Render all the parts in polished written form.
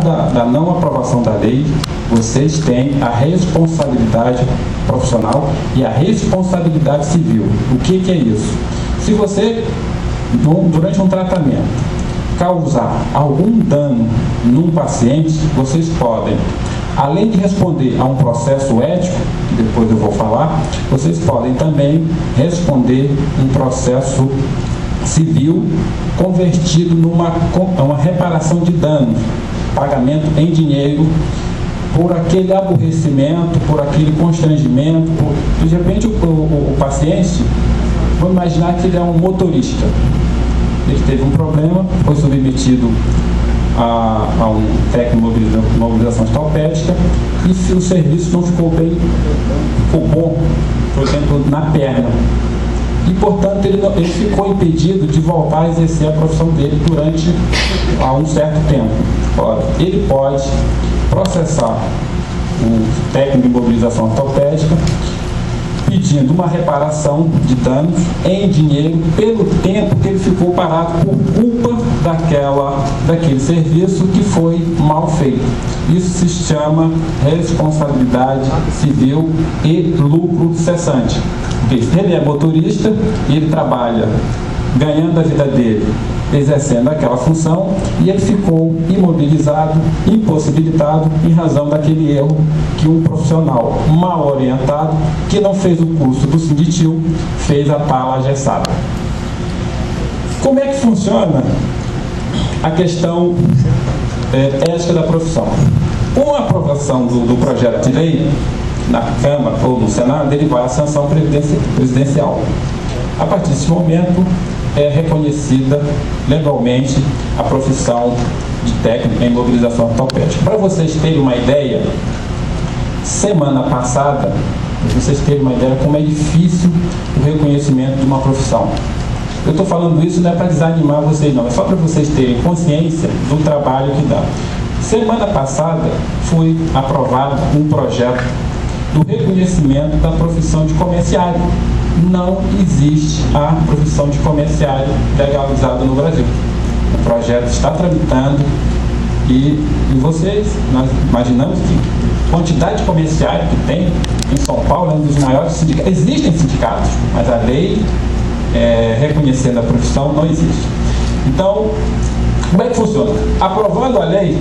da não aprovação da lei, vocês têm a responsabilidade profissional e a responsabilidade civil. O que é isso? Se você, durante um tratamento, causar algum dano num paciente, vocês podem, além de responder a um processo ético, que depois eu vou falar, vocês podem também responder um processo civil convertido numa uma reparação de danos, pagamento em dinheiro por aquele aborrecimento, por aquele constrangimento, de repente o paciente, vamos imaginar que ele é um motorista, ele teve um problema, foi submetido a um técnico de mobilização ortopédica e se o serviço não ficou bom, por exemplo, na perna. E, portanto, ele ficou impedido de voltar a exercer a profissão dele durante um certo tempo. Ora, ele pode processar o técnico de mobilização ortopédica pedindo uma reparação de danos em dinheiro pelo tempo que ele ficou parado por culpa daquele serviço que foi mal feito. Isso se chama responsabilidade civil e lucro cessante. Porque se ele é motorista e ele trabalha ganhando a vida dele, exercendo aquela função, e ele ficou imobilizado, impossibilitado em razão daquele erro que um profissional mal orientado, que não fez o curso do Sinditil, fez a pala engessada. Como é que funciona a questão ética da profissão? Com a aprovação do projeto de lei na Câmara ou no Senado, ele vai à sanção presidencial. A partir desse momento, é reconhecida legalmente a profissão de técnico em mobilização ortopédica. Para vocês terem uma ideia, semana passada, vocês terem uma ideia como é difícil o reconhecimento de uma profissão. Eu estou falando isso não é para desanimar vocês não, é só para vocês terem consciência do trabalho que dá. Semana passada foi aprovado um projeto do reconhecimento da profissão de comerciário. Não existe a profissão de comerciário legalizada no Brasil. O projeto está tramitando e vocês, nós imaginamos que a quantidade de comerciário que tem em São Paulo é um dos maiores sindicatos. Existem sindicatos, mas a lei reconhecendo a profissão não existe. Então, como é que funciona? Aprovando a lei,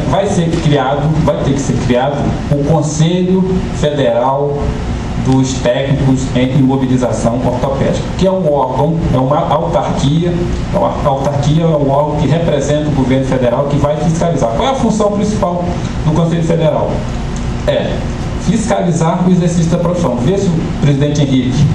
vai ter que ser criado o Conselho Federal dos Técnicos em Imobilização Ortopédica, que é um órgão, é uma autarquia. A autarquia é um órgão que representa o governo federal, que vai fiscalizar. Qual é a função principal do Conselho Federal? É fiscalizar o exercício da profissão, ver se o presidente Henrique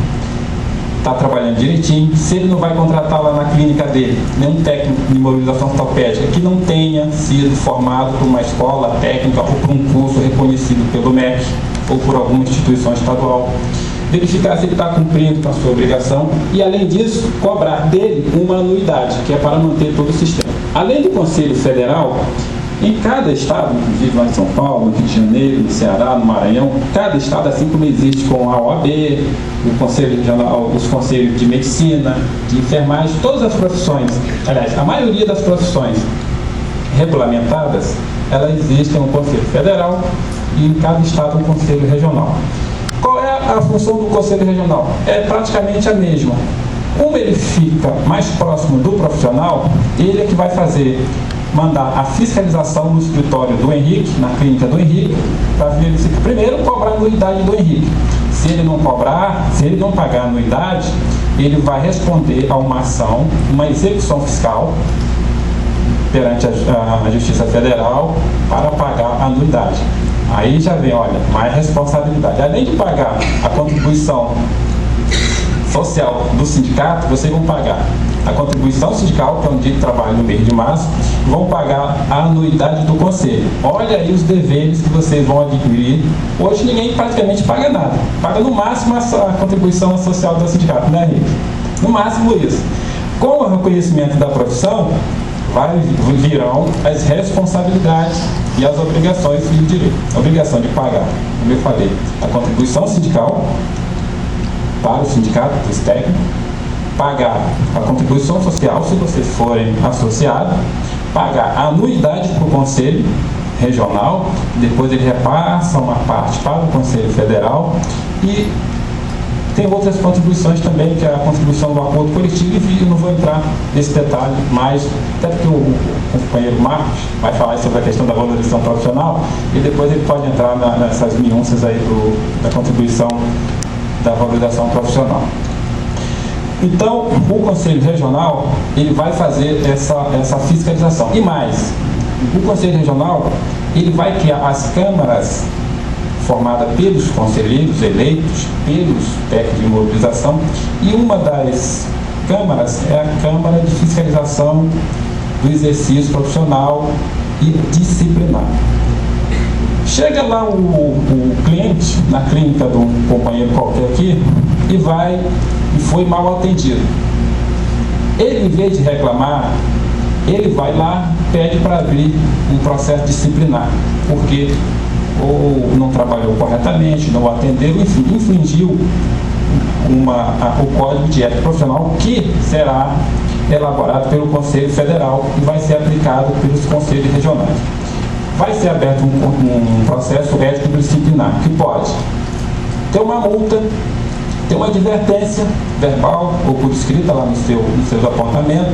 está trabalhando direitinho, se ele não vai contratar lá na clínica dele nenhum técnico de imobilização ortopédica que não tenha sido formado por uma escola técnica ou por um curso reconhecido pelo MEC ou por alguma instituição estadual, verificar se ele está cumprindo com a sua obrigação e, além disso, cobrar dele uma anuidade, que é para manter todo o sistema. Além do Conselho Federal, em cada estado, inclusive lá em São Paulo, no Rio de Janeiro, no Ceará, no Maranhão, cada estado, assim como existe com a OAB, o Conselho Regional, os conselhos de medicina, de enfermagem, todas as profissões, aliás, a maioria das profissões regulamentadas, elas existem no Conselho Federal e em cada estado um Conselho Regional. Qual é a função do Conselho Regional? É praticamente a mesma. Como ele fica mais próximo do profissional, ele é que vai mandar a fiscalização no escritório do Henrique, na clínica do Henrique, para verificar, primeiro, cobrar a anuidade do Henrique. Se ele não cobrar, se ele não pagar a anuidade, ele vai responder a uma ação, uma execução fiscal perante a Justiça Federal para pagar a anuidade. Aí já vem, olha, mais responsabilidade. Além de pagar a contribuição social do sindicato, vocês vão pagar a contribuição sindical, que é um dia de trabalho no mês de março, vão pagar a anuidade do conselho. Olha aí os deveres que vocês vão adquirir. Hoje ninguém praticamente paga nada. Paga no máximo a contribuição social do sindicato, né, Henrique? No máximo isso. Com o reconhecimento da profissão, virão as responsabilidades e as obrigações e o direito. A obrigação de pagar, como eu falei, a contribuição sindical para o sindicato dos técnicos, pagar a contribuição social se vocês forem associados, pagar a anuidade para o Conselho Regional, depois ele repassa uma parte para o Conselho Federal e tem outras contribuições também, que é a contribuição do acordo coletivo, e eu não vou entrar nesse detalhe, mas até porque o companheiro Marcos vai falar sobre a questão da valorização profissional e depois ele pode entrar nessas minúcias aí da contribuição da valorização profissional. Então, o Conselho Regional, ele vai fazer essa fiscalização. E mais, o Conselho Regional, ele vai criar as câmaras formada pelos conselheiros eleitos, pelos técnicos de mobilização, e uma das câmaras é a Câmara de Fiscalização do Exercício Profissional e Disciplinar. Chega lá o cliente, na clínica de um companheiro qualquer aqui, e foi mal atendido. Ele, em vez de reclamar, ele vai lá, pede para abrir um processo disciplinar, porque ou não trabalhou corretamente, não atendeu, enfim, infringiu o Código de Ética Profissional, que será elaborado pelo Conselho Federal e vai ser aplicado pelos conselhos regionais. Vai ser aberto um processo ético disciplinar, que pode ter uma multa, ter uma advertência verbal ou por escrita lá nos seus apontamentos,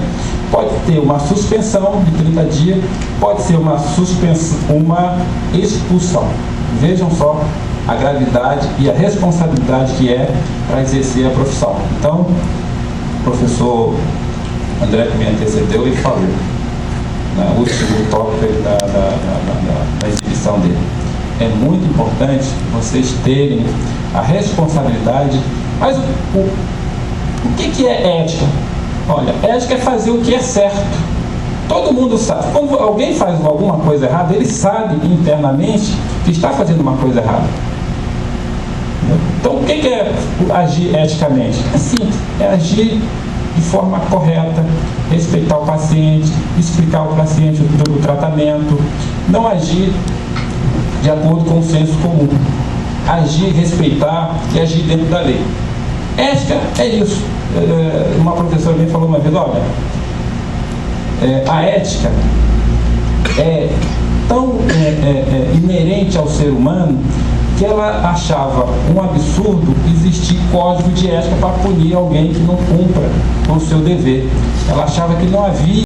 pode ter uma suspensão de 30 dias, pode ser uma expulsão. Vejam só a gravidade e a responsabilidade que é para exercer a profissão. Então, o professor André, que me antecedeu, ele falou, no último tópico da exibição dele. É muito importante vocês terem a responsabilidade. Mas o que é ética? Olha, ética é fazer o que é certo. Todo mundo sabe. Quando alguém faz alguma coisa errada, ele sabe internamente que está fazendo uma coisa errada. Então, o que é agir eticamente? É simples, é agir de forma correta, respeitar o paciente, explicar ao paciente o tratamento, não agir de acordo com o senso comum. Agir, respeitar e agir dentro da lei. Ética é isso. Uma professora me falou uma vez, olha, a ética é tão inerente ao ser humano que ela achava um absurdo existir código de ética para punir alguém que não cumpra com o seu dever. Ela achava que não havia